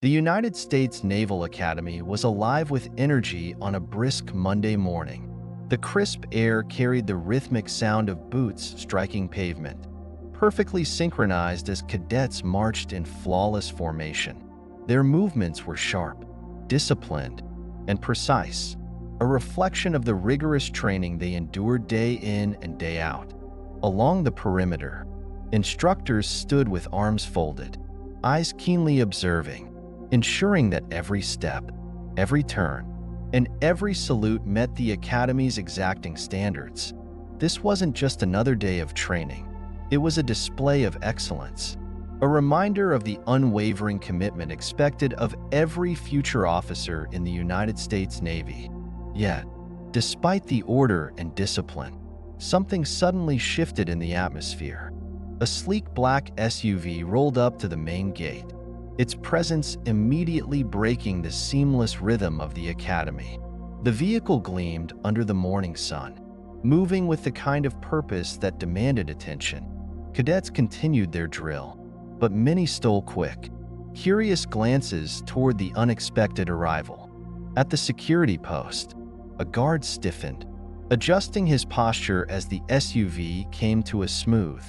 The United States Naval Academy was alive with energy on a brisk Monday morning. The crisp air carried the rhythmic sound of boots striking pavement, perfectly synchronized as cadets marched in flawless formation. Their movements were sharp, disciplined, and precise, a reflection of the rigorous training they endured day in and day out. Along the perimeter, instructors stood with arms folded, eyes keenly observing, ensuring that every step, every turn, and every salute met the Academy's exacting standards. This wasn't just another day of training. It was a display of excellence, a reminder of the unwavering commitment expected of every future officer in the United States Navy. Yet, despite the order and discipline, something suddenly shifted in the atmosphere. A sleek black SUV rolled up to the main gate, its presence immediately breaking the seamless rhythm of the Academy. The vehicle gleamed under the morning sun, moving with the kind of purpose that demanded attention. Cadets continued their drill, but many stole quick, curious glances toward the unexpected arrival. At the security post, a guard stiffened, adjusting his posture as the SUV came to a smooth,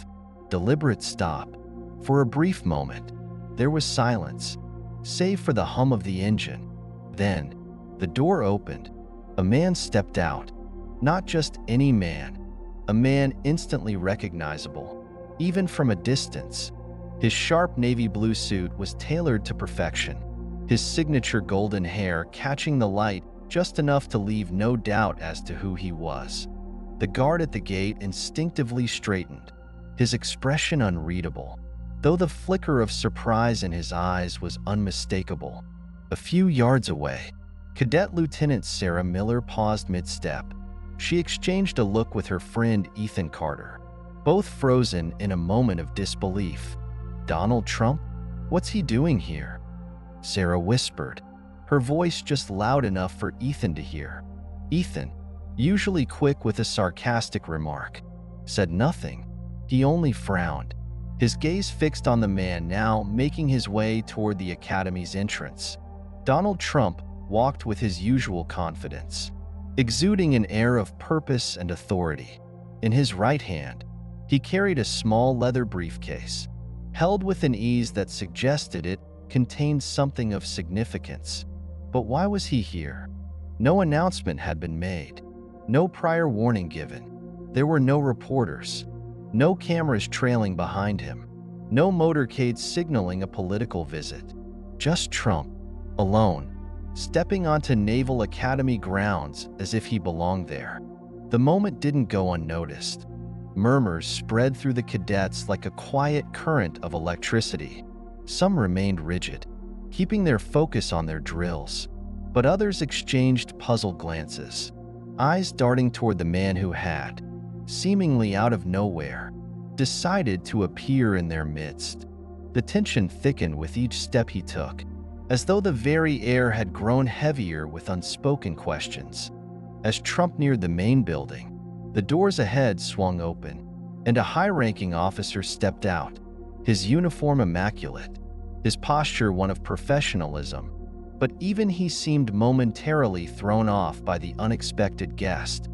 deliberate stop. For a brief moment, there was silence, save for the hum of the engine. Then, the door opened. A man stepped out. Not just any man, a man instantly recognizable, even from a distance. His sharp navy blue suit was tailored to perfection, his signature golden hair catching the light just enough to leave no doubt as to who he was. The guard at the gate instinctively straightened, his expression unreadable, though the flicker of surprise in his eyes was unmistakable. A few yards away, Cadet Lieutenant Sarah Miller paused mid-step. She exchanged a look with her friend Ethan Carter, both frozen in a moment of disbelief. "Donald Trump? What's he doing here?" Sarah whispered, her voice just loud enough for Ethan to hear. Ethan, usually quick with a sarcastic remark, said nothing. He only frowned, his gaze fixed on the man now making his way toward the Academy's entrance. Donald Trump walked with his usual confidence, exuding an air of purpose and authority. In his right hand, he carried a small leather briefcase, held with an ease that suggested it contained something of significance. But why was he here? No announcement had been made, no prior warning given. There were no reporters, no cameras trailing behind him, no motorcade signaling a political visit. Just Trump, alone, stepping onto Naval Academy grounds as if he belonged there. The moment didn't go unnoticed. Murmurs spread through the cadets like a quiet current of electricity. Some remained rigid, keeping their focus on their drills, but others exchanged puzzled glances, eyes darting toward the man who had, seemingly out of nowhere, decided to appear in their midst. The tension thickened with each step he took, as though the very air had grown heavier with unspoken questions. As Trump neared the main building, the doors ahead swung open, and a high-ranking officer stepped out, his uniform immaculate, his posture one of professionalism, but even he seemed momentarily thrown off by the unexpected guest.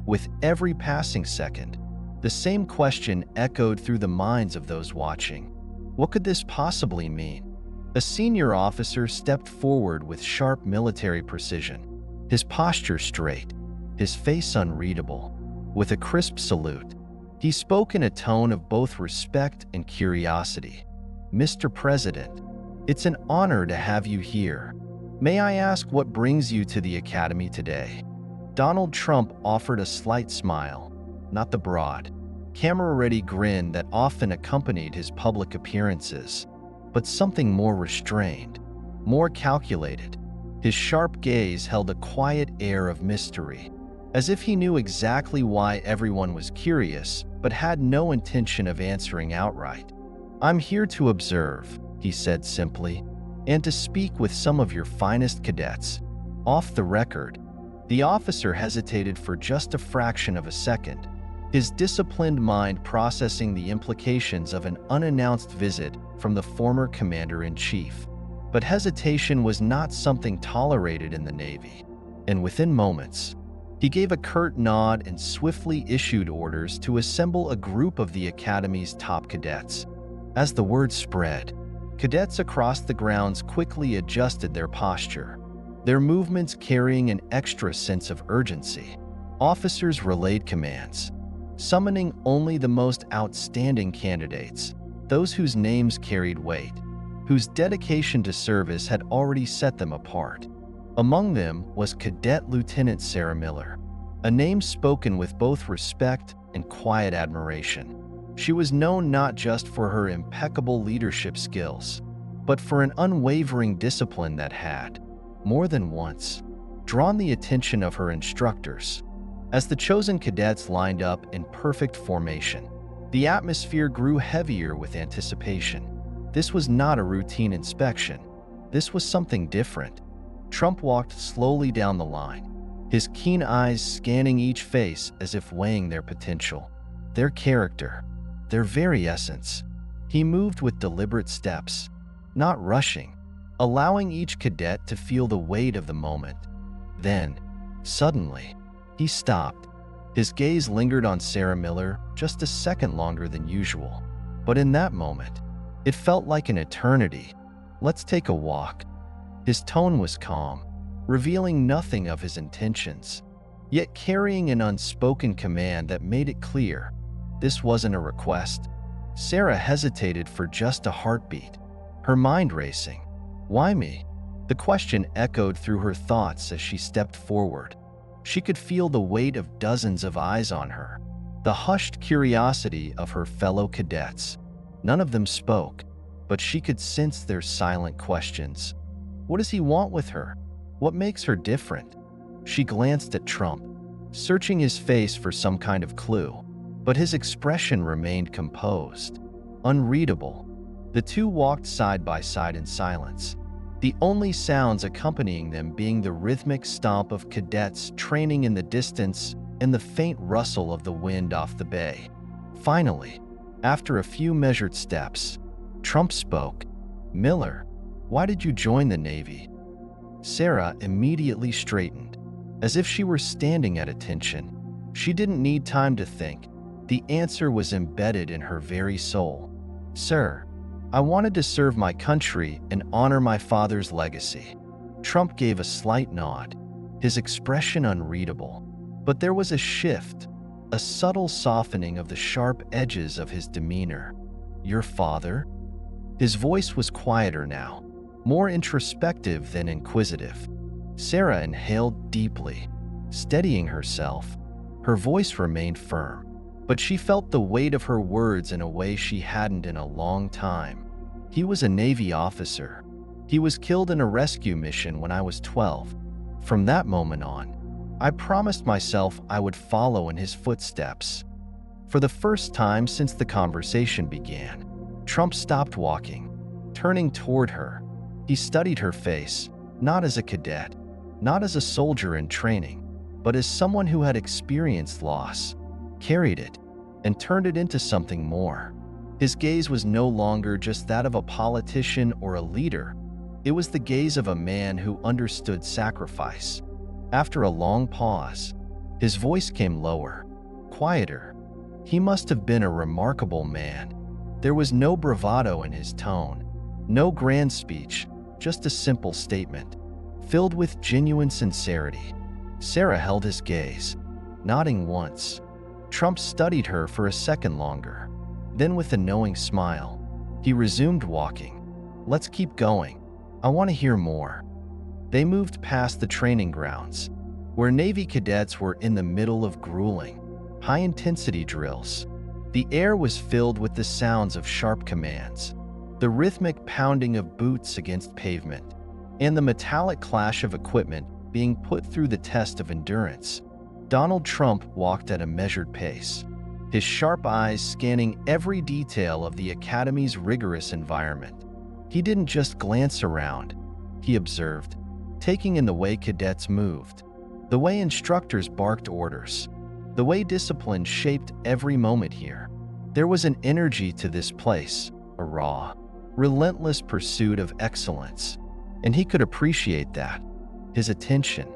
With every passing second, the same question echoed through the minds of those watching. What could this possibly mean? A senior officer stepped forward with sharp military precision, his posture straight, his face unreadable. With a crisp salute, he spoke in a tone of both respect and curiosity. "Mr. President, it's an honor to have you here. May I ask what brings you to the Academy today?" Donald Trump offered a slight smile, not the broad, camera-ready grin that often accompanied his public appearances, but something more restrained, more calculated. His sharp gaze held a quiet air of mystery, as if he knew exactly why everyone was curious but had no intention of answering outright. "I'm here to observe," he said simply, "and to speak with some of your finest cadets." Off the record, the officer hesitated for just a fraction of a second, his disciplined mind processing the implications of an unannounced visit from the former commander-in-chief. But hesitation was not something tolerated in the Navy, and within moments, he gave a curt nod and swiftly issued orders to assemble a group of the Academy's top cadets. As the word spread, cadets across the grounds quickly adjusted their posture, their movements carrying an extra sense of urgency. Officers relayed commands, summoning only the most outstanding candidates, those whose names carried weight, whose dedication to service had already set them apart. Among them was Cadet Lieutenant Sarah Miller, a name spoken with both respect and quiet admiration. She was known not just for her impeccable leadership skills, but for an unwavering discipline that had, more than once, drawn the attention of her instructors. As the chosen cadets lined up in perfect formation, the atmosphere grew heavier with anticipation. This was not a routine inspection. This was something different. Trump walked slowly down the line, his keen eyes scanning each face as if weighing their potential, their character, their very essence. He moved with deliberate steps, not rushing, allowing each cadet to feel the weight of the moment. Then, suddenly, he stopped. His gaze lingered on Sarah Miller just a second longer than usual. But in that moment, it felt like an eternity. "Let's take a walk." His tone was calm, revealing nothing of his intentions, yet carrying an unspoken command that made it clear this wasn't a request. Sarah hesitated for just a heartbeat, her mind racing. "Why me?" The question echoed through her thoughts as she stepped forward. She could feel the weight of dozens of eyes on her, the hushed curiosity of her fellow cadets. None of them spoke, but she could sense their silent questions. What does he want with her? What makes her different? She glanced at Trump, searching his face for some kind of clue, but his expression remained composed, unreadable. The two walked side by side in silence, the only sounds accompanying them being the rhythmic stomp of cadets training in the distance and the faint rustle of the wind off the bay. Finally, after a few measured steps, Trump spoke. "Miller, why did you join the Navy?" Sarah immediately straightened, as if she were standing at attention. She didn't need time to think. The answer was embedded in her very soul. "Sir, I wanted to serve my country and honor my father's legacy." Trump gave a slight nod, his expression unreadable. But there was a shift, a subtle softening of the sharp edges of his demeanor. "Your father?" His voice was quieter now, more introspective than inquisitive. Sarah inhaled deeply, steadying herself. Her voice remained firm, but she felt the weight of her words in a way she hadn't in a long time. "He was a Navy officer. He was killed in a rescue mission when I was 12. From that moment on, I promised myself I would follow in his footsteps." For the first time since the conversation began, Trump stopped walking, turning toward her. He studied her face, not as a cadet, not as a soldier in training, but as someone who had experienced loss, carried it, and turned it into something more. His gaze was no longer just that of a politician or a leader. It was the gaze of a man who understood sacrifice. After a long pause, his voice came lower, quieter. He must have been a remarkable man. There was no bravado in his tone, no grand speech, just a simple statement, filled with genuine sincerity. Sarah held his gaze, nodding once. Trump studied her for a second longer. Then with a knowing smile, he resumed walking. "Let's keep going. I want to hear more." They moved past the training grounds, where Navy cadets were in the middle of grueling, high-intensity drills. The air was filled with the sounds of sharp commands, the rhythmic pounding of boots against pavement, and the metallic clash of equipment being put through the test of endurance. Donald Trump walked at a measured pace, his sharp eyes scanning every detail of the Academy's rigorous environment. He didn't just glance around, he observed, taking in the way cadets moved, the way instructors barked orders, the way discipline shaped every moment here. There was an energy to this place, a raw, relentless pursuit of excellence. and he could appreciate that. His attention,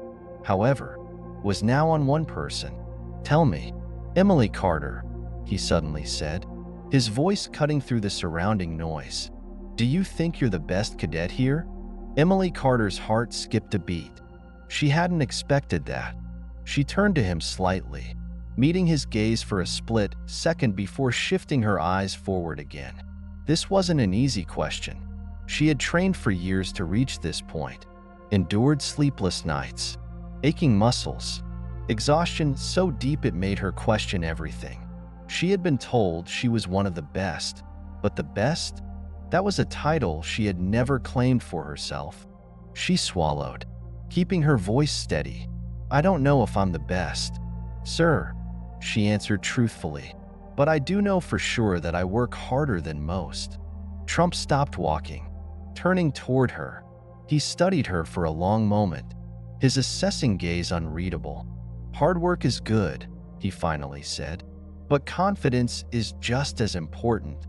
however, was now on one person. "Tell me, Emily Carter," he suddenly said, his voice cutting through the surrounding noise. "Do you think you're the best cadet here?" Emily Carter's heart skipped a beat. She hadn't expected that. She turned to him slightly, meeting his gaze for a split second before shifting her eyes forward again. This wasn't an easy question. She had trained for years to reach this point, endured sleepless nights, aching muscles, exhaustion so deep it made her question everything. She had been told she was one of the best, but the best? That was a title she had never claimed for herself. She swallowed, keeping her voice steady. "I don't know if I'm the best, sir," she answered truthfully, "but I do know for sure that I work harder than most." Trump stopped walking, turning toward her. He studied her for a long moment, his assessing gaze unreadable. "Hard work is good," he finally said, "but confidence is just as important."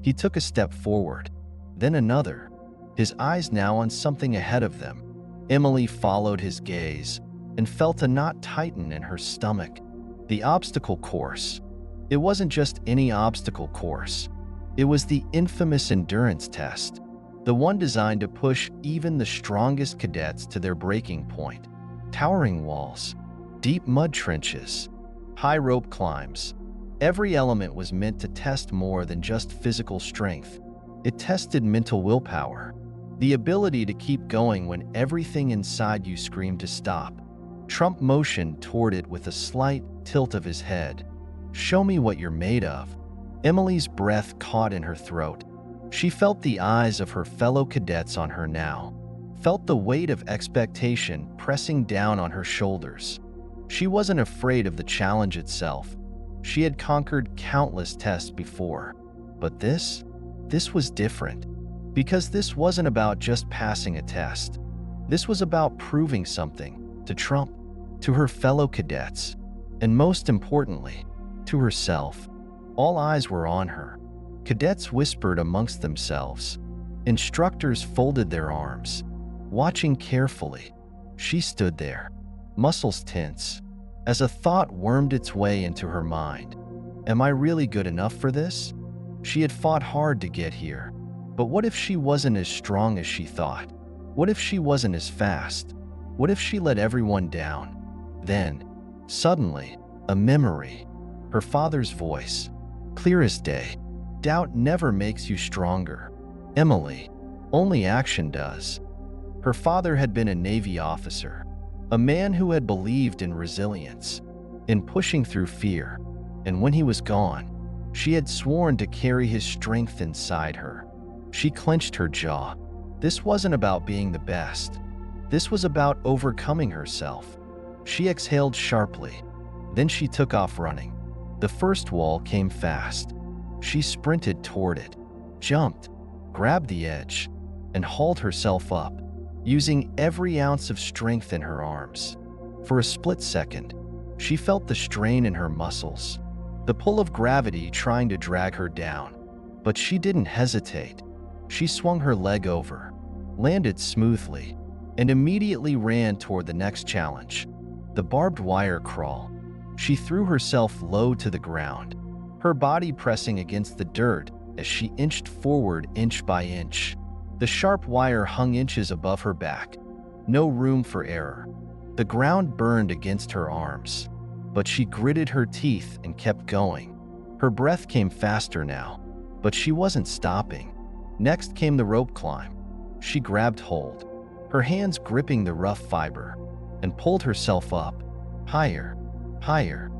He took a step forward, then another, his eyes now on something ahead of them. Emily followed his gaze and felt a knot tighten in her stomach. The obstacle course. It wasn't just any obstacle course. It was the infamous endurance test, the one designed to push even the strongest cadets to their breaking point. Towering walls, deep mud trenches, high rope climbs. Every element was meant to test more than just physical strength. It tested mental willpower, the ability to keep going when everything inside you screamed to stop. Trump motioned toward it with a slight tilt of his head. "Show me what you're made of." Emily's breath caught in her throat. She felt the eyes of her fellow cadets on her now, felt the weight of expectation pressing down on her shoulders. She wasn't afraid of the challenge itself. She had conquered countless tests before. But this was different. Because this wasn't about just passing a test. This was about proving something to Trump, to her fellow cadets, and most importantly, to herself. All eyes were on her. Cadets whispered amongst themselves. Instructors folded their arms, watching carefully. She stood there, muscles tense, as a thought wormed its way into her mind. Am I really good enough for this? She had fought hard to get here. But what if she wasn't as strong as she thought? What if she wasn't as fast? What if she let everyone down? Then, suddenly, a memory. Her father's voice, clear as day. Doubt never makes you stronger, Emily. Only action does. Her father had been a Navy officer, a man who had believed in resilience, in pushing through fear, and when he was gone, she had sworn to carry his strength inside her. She clenched her jaw. This wasn't about being the best. This was about overcoming herself. She exhaled sharply. Then she took off running. The first wall came fast. She sprinted toward it, jumped, grabbed the edge, and hauled herself up, using every ounce of strength in her arms. For a split second, she felt the strain in her muscles, the pull of gravity trying to drag her down. But she didn't hesitate. She swung her leg over, landed smoothly, and immediately ran toward the next challenge, the barbed wire crawl. She threw herself low to the ground, her body pressing against the dirt as she inched forward inch by inch. The sharp wire hung inches above her back. No room for error. The ground burned against her arms, but she gritted her teeth and kept going. Her breath came faster now, but she wasn't stopping. Next came the rope climb. She grabbed hold, her hands gripping the rough fiber, and pulled herself up, higher, higher.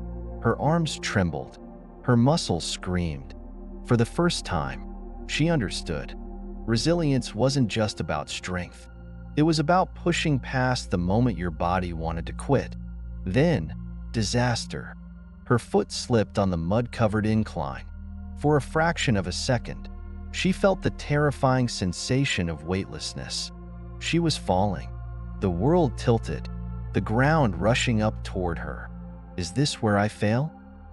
Her arms trembled, her muscles screamed. For the first time, she understood. Resilience wasn't just about strength. It was about pushing past the moment your body wanted to quit. Then, disaster. Her foot slipped on the mud-covered incline. For a fraction of a second, she felt the terrifying sensation of weightlessness. She was falling. The world tilted, the ground rushing up toward her. Is this where I fail?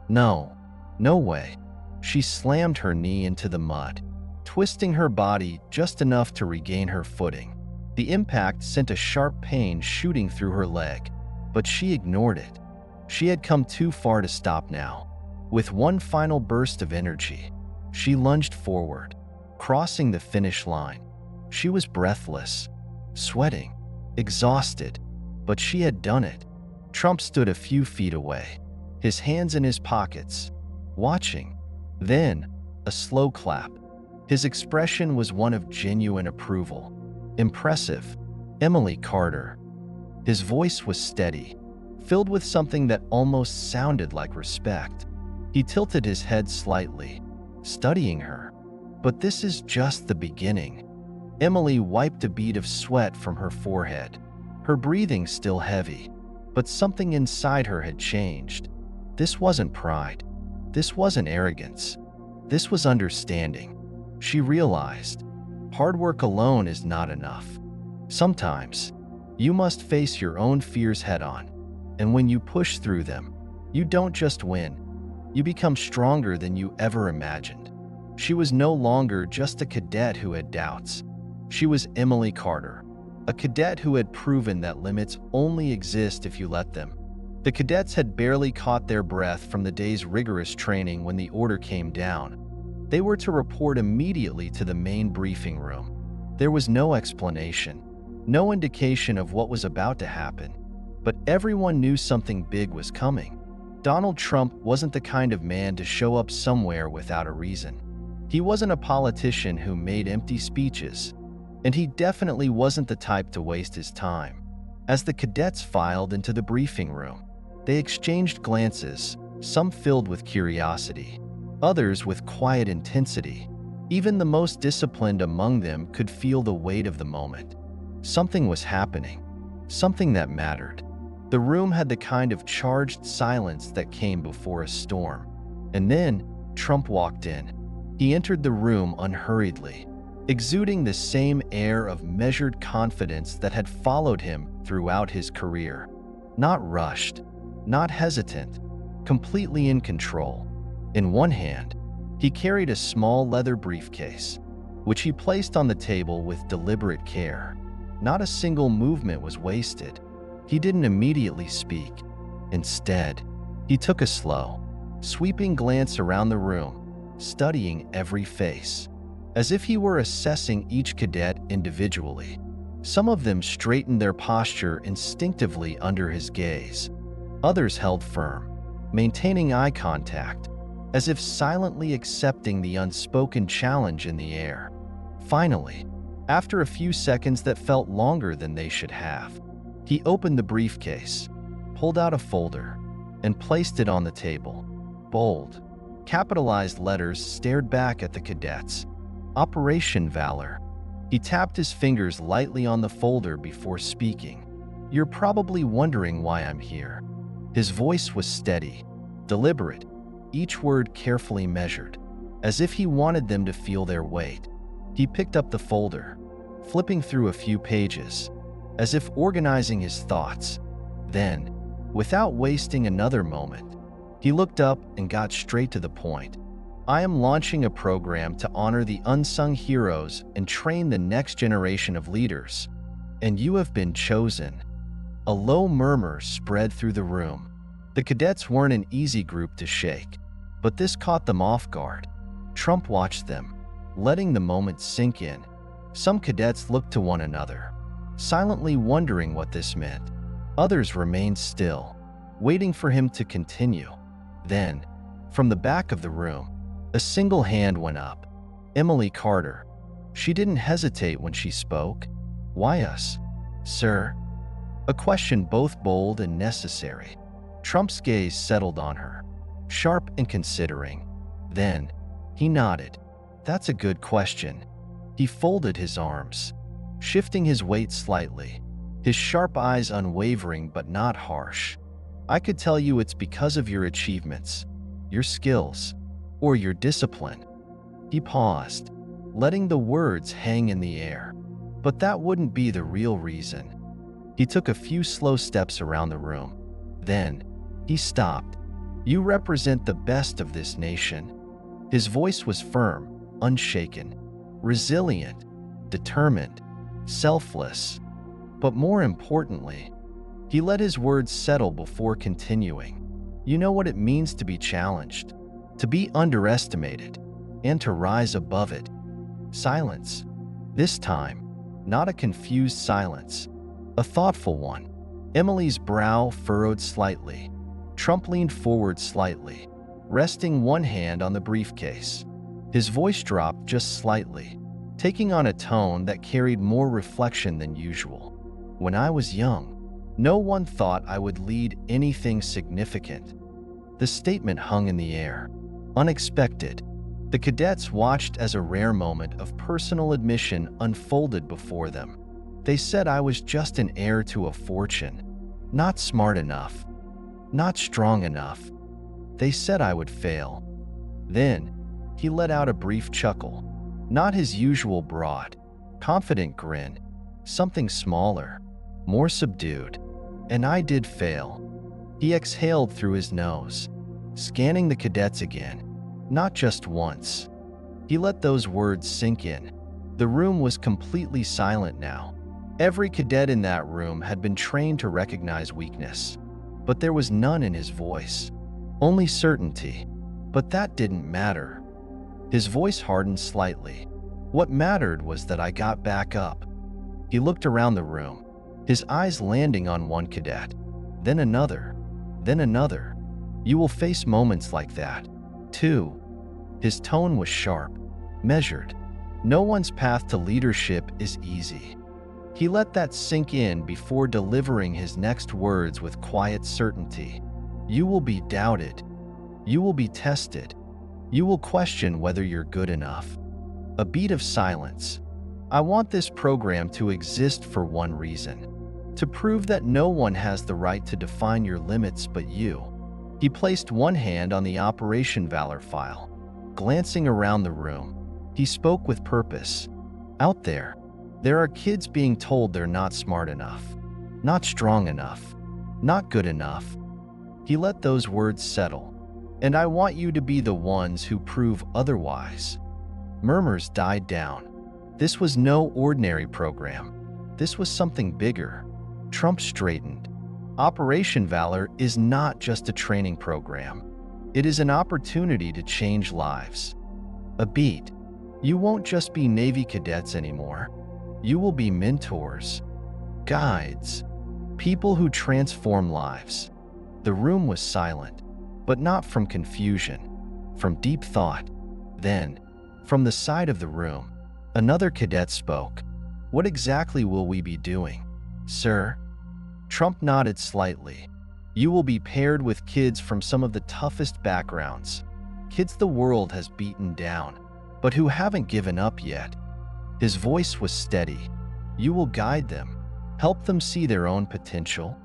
No, no way. She slammed her knee into the mud, twisting her body just enough to regain her footing. The impact sent a sharp pain shooting through her leg, but she ignored it. She had come too far to stop now. With one final burst of energy, she lunged forward, crossing the finish line. She was breathless, sweating, exhausted, but she had done it. Trump stood a few feet away, his hands in his pockets, watching. Then, a slow clap. His expression was one of genuine approval. Impressive, Emily Carter. His voice was steady, filled with something that almost sounded like respect. He tilted his head slightly, studying her. But this is just the beginning. Emily wiped a bead of sweat from her forehead, her breathing still heavy, but something inside her had changed. This wasn't pride. This wasn't arrogance. This was understanding. She realized hard work alone is not enough. Sometimes, you must face your own fears head-on, and when you push through them, you don't just win. You become stronger than you ever imagined. She was no longer just a cadet who had doubts. She was Emily Carter, a cadet who had proven that limits only exist if you let them. The cadets had barely caught their breath from the day's rigorous training when the order came down. They were to report immediately to the main briefing room. There was no explanation, no indication of what was about to happen, but everyone knew something big was coming. Donald Trump wasn't the kind of man to show up somewhere without a reason. He wasn't a politician who made empty speeches, and he definitely wasn't the type to waste his time. As the cadets filed into the briefing room, they exchanged glances, some filled with curiosity, others with quiet intensity. Even the most disciplined among them could feel the weight of the moment. Something was happening, something that mattered. The room had the kind of charged silence that came before a storm. And then, Trump walked in. He entered the room unhurriedly, exuding the same air of measured confidence that had followed him throughout his career. Not rushed, not hesitant, completely in control. In one hand, he carried a small leather briefcase, which he placed on the table with deliberate care. Not a single movement was wasted. He didn't immediately speak. Instead, he took a slow, sweeping glance around the room, studying every face, as if he were assessing each cadet individually. Some of them straightened their posture instinctively under his gaze. Others held firm, maintaining eye contact, as if silently accepting the unspoken challenge in the air. Finally, after a few seconds that felt longer than they should have, he opened the briefcase, pulled out a folder, and placed it on the table. Bold, capitalized letters stared back at the cadets. Operation Valor. He tapped his fingers lightly on the folder before speaking. "You're probably wondering why I'm here." His voice was steady, deliberate, each word carefully measured, as if he wanted them to feel their weight. He picked up the folder, flipping through a few pages, as if organizing his thoughts. Then, without wasting another moment, he looked up and got straight to the point. "I am launching a program to honor the unsung heroes and train the next generation of leaders, and you have been chosen." A low murmur spread through the room. The cadets weren't an easy group to shake, but this caught them off guard. Trump watched them, letting the moment sink in. Some cadets looked to one another, silently wondering what this meant. Others remained still, waiting for him to continue. Then, from the back of the room, a single hand went up. Emily Carter. She didn't hesitate when she spoke. "Why us, sir?" A question both bold and necessary. Trump's gaze settled on her, sharp and considering. Then, he nodded. "That's a good question." He folded his arms, shifting his weight slightly, his sharp eyes unwavering but not harsh. "I could tell you it's because of your achievements, your skills, or your discipline." He paused, letting the words hang in the air. But that wouldn't be the real reason. He took a few slow steps around the room. Then, he stopped. "You represent the best of this nation." His voice was firm, unshaken, resilient, determined. selfless. But more importantly, he let his words settle before continuing. You know what it means to be challenged, to be underestimated, and to rise above it. Silence. This time, not a confused silence, a thoughtful one. Emily's brow furrowed slightly. Trump leaned forward slightly, resting one hand on the briefcase. His voice dropped just slightly, taking on a tone that carried more reflection than usual. When I was young, no one thought I would lead anything significant. The statement hung in the air, unexpected. The cadets watched as a rare moment of personal admission unfolded before them. They said I was just an heir to a fortune, not smart enough, not strong enough. They said I would fail. Then, he let out a brief chuckle, not his usual broad, confident grin, something smaller, more subdued. And I did fail. He exhaled through his nose, scanning the cadets again, not just once. He let those words sink in. The room was completely silent now. Every cadet in that room had been trained to recognize weakness, but there was none in his voice, only certainty. But that didn't matter. His voice hardened slightly. What mattered was that I got back up. He looked around the room, his eyes landing on one cadet, then another, then another. You will face moments like that, too. His tone was sharp, measured. No one's path to leadership is easy. He let that sink in before delivering his next words with quiet certainty. You will be doubted. You will be tested. You will question whether you're good enough. A beat of silence. I want this program to exist for one reason: to prove that no one has the right to define your limits but you. He placed one hand on the Operation Valor file. Glancing around the room, he spoke with purpose. Out there are kids being told they're not smart enough, not strong enough, not good enough. He let those words settle. And I want you to be the ones who prove otherwise. Murmurs died down. This was no ordinary program. This was something bigger. Trump straightened. Operation Valor is not just a training program. It is an opportunity to change lives. A beat. You won't just be Navy cadets anymore. You will be mentors, guides, people who transform lives. The room was silent, but not from confusion, from deep thought. Then, from the side of the room, another cadet spoke. What exactly will we be doing, sir? Trump nodded slightly. You will be paired with kids from some of the toughest backgrounds, kids the world has beaten down, but who haven't given up yet. His voice was steady. You will guide them, help them see their own potential.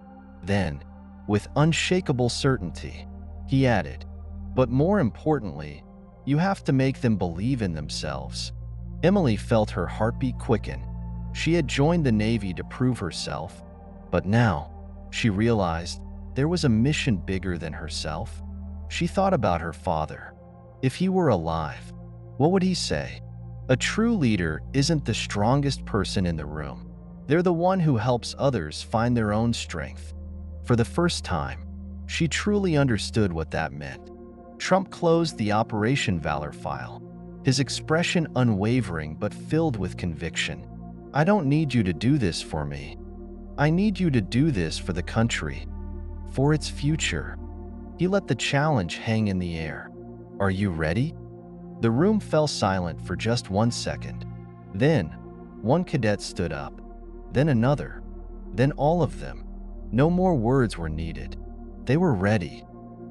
Then, with unshakable certainty, he added, but more importantly, you have to make them believe in themselves. Emily felt her heartbeat quicken. She had joined the Navy to prove herself, but now she realized there was a mission bigger than herself. She thought about her father. If he were alive, what would he say? A true leader isn't the strongest person in the room. They're the one who helps others find their own strength. For the first time, she truly understood what that meant. Trump closed the Operation Valor file, his expression unwavering but filled with conviction. I don't need you to do this for me. I need you to do this for the country, for its future. He let the challenge hang in the air. Are you ready? The room fell silent for just 1 second. Then, one cadet stood up, then another, then all of them. No more words were needed. They were ready.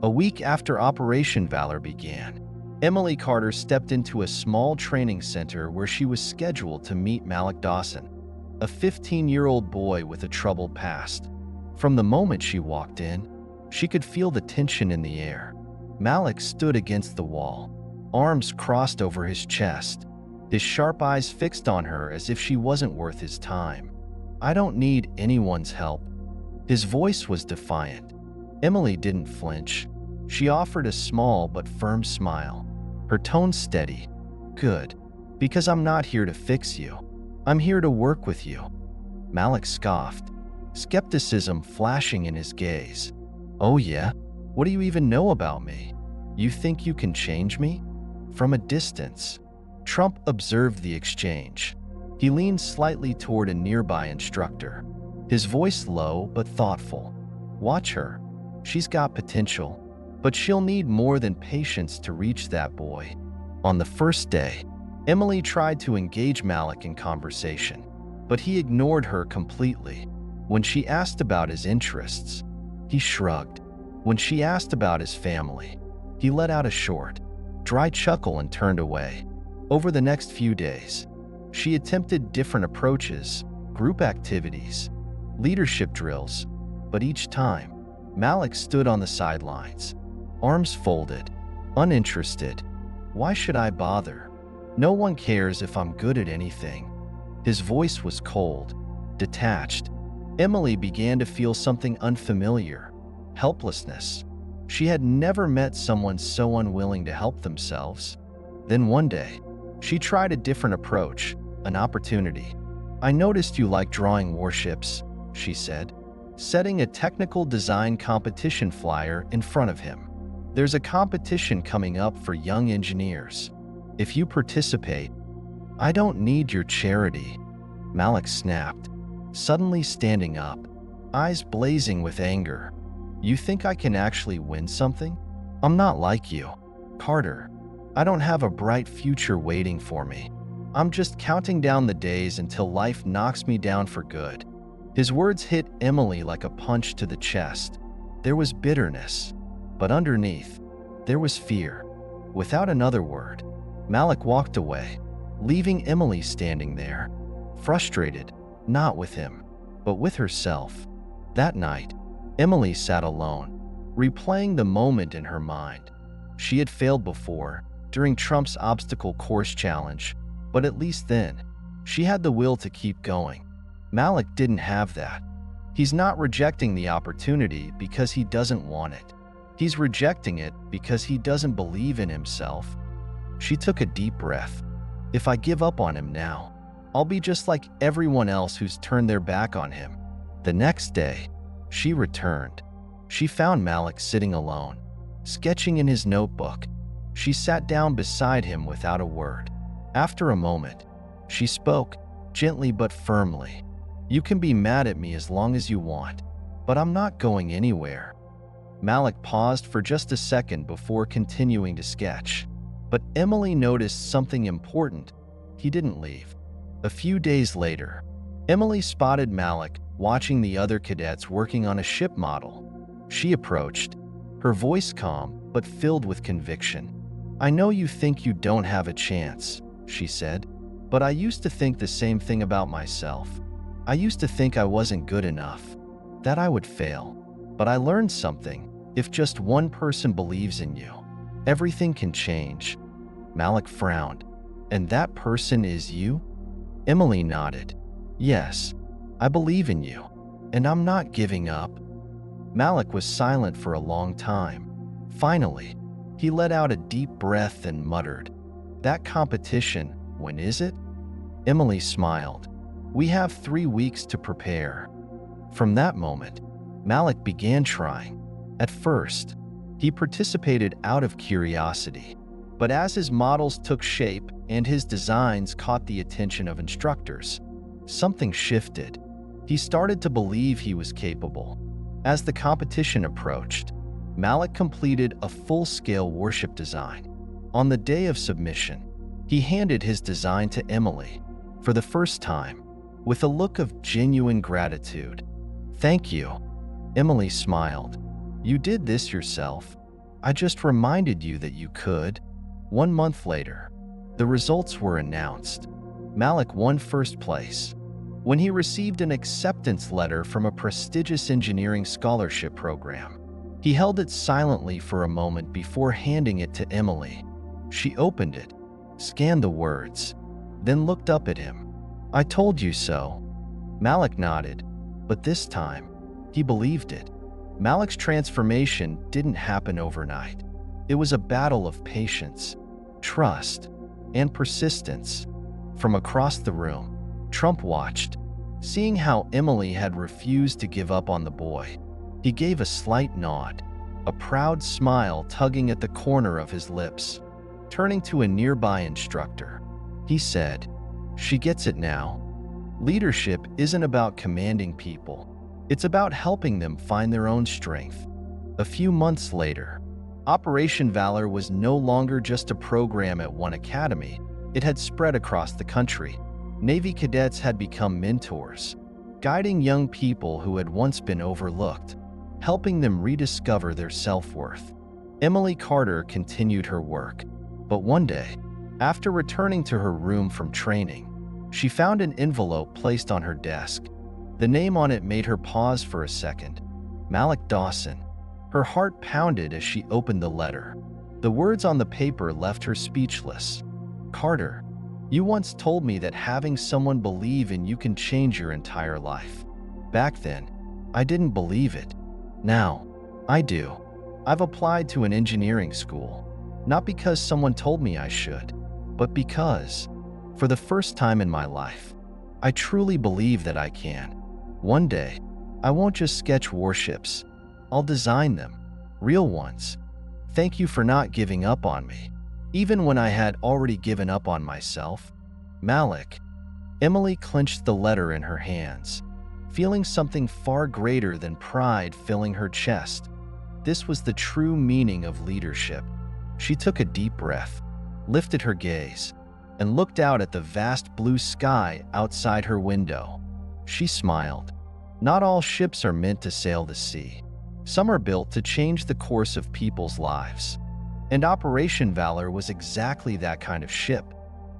A week after Operation Valor began, Emily Carter stepped into a small training center where she was scheduled to meet Malik Dawson, a 15-year-old boy with a troubled past. From the moment she walked in, she could feel the tension in the air. Malik stood against the wall, arms crossed over his chest, his sharp eyes fixed on her as if she wasn't worth his time. I don't need anyone's help. His voice was defiant. Emily didn't flinch. She offered a small but firm smile, her tone steady. Good, because I'm not here to fix you. I'm here to work with you. Malik scoffed, skepticism flashing in his gaze. Oh yeah? What do you even know about me? You think you can change me? From a distance, Trump observed the exchange. He leaned slightly toward a nearby instructor, his voice low but thoughtful. Watch her. She's got potential, but she'll need more than patience to reach that boy. On the first day, Emily tried to engage Malik in conversation, but he ignored her completely. When she asked about his interests, he shrugged. When she asked about his family, he let out a short, dry chuckle and turned away. Over the next few days, she attempted different approaches, group activities, leadership drills, but each time, Malik stood on the sidelines, arms folded, uninterested. Why should I bother? No one cares if I'm good at anything. His voice was cold, detached. Emily began to feel something unfamiliar, helplessness. She had never met someone so unwilling to help themselves. Then one day, she tried a different approach, an opportunity. I noticed you like drawing warships, she said, setting a technical design competition flyer in front of him. There's a competition coming up for young engineers. If you participate, I don't need your charity. Malik snapped, suddenly standing up, eyes blazing with anger. You think I can actually win something? I'm not like you, Carter. I don't have a bright future waiting for me. I'm just counting down the days until life knocks me down for good. His words hit Emily like a punch to the chest. There was bitterness, but underneath, there was fear. Without another word, Malik walked away, leaving Emily standing there, frustrated, not with him, but with herself. That night, Emily sat alone, replaying the moment in her mind. She had failed before, during Trump's obstacle course challenge, but at least then, she had the will to keep going. Malik didn't have that. He's not rejecting the opportunity because he doesn't want it. He's rejecting it because he doesn't believe in himself. She took a deep breath. If I give up on him now, I'll be just like everyone else who's turned their back on him. The next day, she returned. She found Malik sitting alone, sketching in his notebook. She sat down beside him without a word. After a moment, she spoke, gently but firmly. You can be mad at me as long as you want, but I'm not going anywhere. Malik paused for just a second before continuing to sketch. But Emily noticed something important. He didn't leave. A few days later, Emily spotted Malik watching the other cadets working on a ship model. She approached, her voice calm but filled with conviction. I know you think you don't have a chance, she said, but I used to think the same thing about myself. I used to think I wasn't good enough, that I would fail. But I learned something. If just one person believes in you, everything can change. Malik frowned. And that person is you? Emily nodded. Yes, I believe in you, and I'm not giving up. Malik was silent for a long time. Finally, he let out a deep breath and muttered, That competition, when is it? Emily smiled. We have 3 weeks to prepare. From that moment, Malik began trying. At first, he participated out of curiosity. But as his models took shape and his designs caught the attention of instructors, something shifted. He started to believe he was capable. As the competition approached, Malik completed a full-scale warship design. On the day of submission, he handed his design to Emily, for the first time, with a look of genuine gratitude. Thank you. Emily smiled. You did this yourself. I just reminded you that you could. 1 month later, the results were announced. Malik won first place. When he received an acceptance letter from a prestigious engineering scholarship program, he held it silently for a moment before handing it to Emily. She opened it, scanned the words, then looked up at him. I told you so. Malik nodded, but this time, he believed it. Malik's transformation didn't happen overnight. It was a battle of patience, trust, and persistence. From across the room, Trump watched, seeing how Emily had refused to give up on the boy. He gave a slight nod, a proud smile tugging at the corner of his lips. Turning to a nearby instructor, he said, "She gets it now. Leadership isn't about commanding people. It's about helping them find their own strength." A few months later, Operation Valor was no longer just a program at one academy. It had spread across the country. Navy cadets had become mentors, guiding young people who had once been overlooked, helping them rediscover their self-worth. Emily Carter continued her work, but one day, after returning to her room from training, she found an envelope placed on her desk. The name on it made her pause for a second. Malik Dawson. Her heart pounded as she opened the letter. The words on the paper left her speechless. "Carter, you once told me that having someone believe in you can change your entire life. Back then, I didn't believe it. Now, I do. I've applied to an engineering school, not because someone told me I should, but because, for the first time in my life, I truly believe that I can. One day, I won't just sketch warships. I'll design them, real ones. Thank you for not giving up on me, even when I had already given up on myself. Malik." Emily clenched the letter in her hands, feeling something far greater than pride filling her chest. This was the true meaning of leadership. She took a deep breath, lifted her gaze, and looked out at the vast blue sky outside her window. She smiled. Not all ships are meant to sail the sea. Some are built to change the course of people's lives. And Operation Valor was exactly that kind of ship.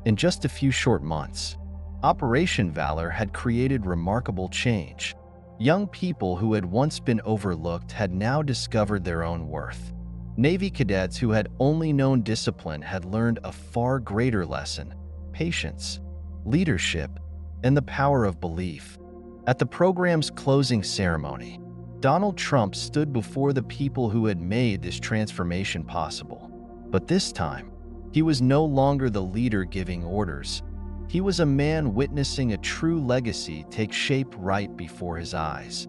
In just a few short months, Operation Valor had created remarkable change. Young people who had once been overlooked had now discovered their own worth. Navy cadets who had only known discipline had learned a far greater lesson: patience, leadership, and the power of belief. At the program's closing ceremony, Donald Trump stood before the people who had made this transformation possible. But this time, he was no longer the leader giving orders. He was a man witnessing a true legacy take shape right before his eyes.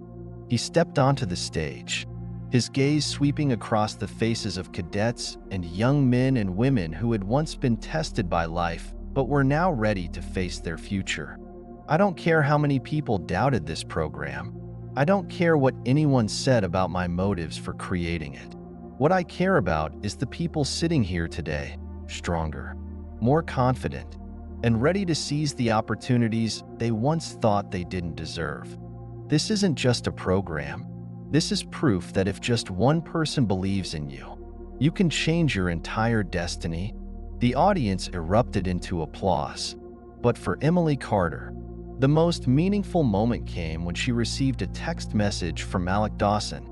He stepped onto the stage, his gaze sweeping across the faces of cadets and young men and women who had once been tested by life but were now ready to face their future. "I don't care how many people doubted this program. I don't care what anyone said about my motives for creating it. What I care about is the people sitting here today, stronger, more confident, and ready to seize the opportunities they once thought they didn't deserve." This isn't just a program. This is proof that if just one person believes in you, you can change your entire destiny. The audience erupted into applause. But for Emily Carter, the most meaningful moment came when she received a text message from Malik Dawson.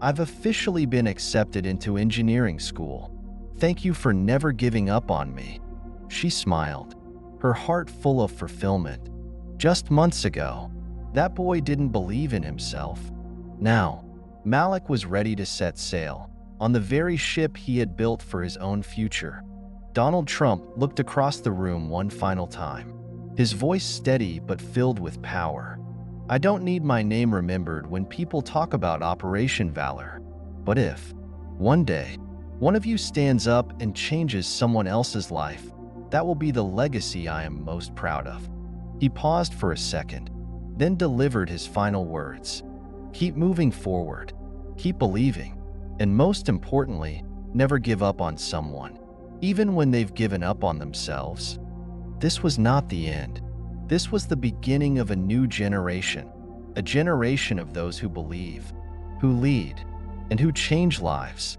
"I've officially been accepted into engineering school. Thank you for never giving up on me." She smiled, her heart full of fulfillment. Just months ago, that boy didn't believe in himself. Now, Malik was ready to set sail, on the very ship he had built for his own future. Donald Trump looked across the room one final time, his voice steady but filled with power. "I don't need my name remembered when people talk about Operation Valor. But if, one day, one of you stands up and changes someone else's life, that will be the legacy I am most proud of." He paused for a second, then delivered his final words. "Keep moving forward, keep believing, and most importantly, never give up on someone, even when they've given up on themselves." This was not the end. This was the beginning of a new generation, a generation of those who believe, who lead, and who change lives.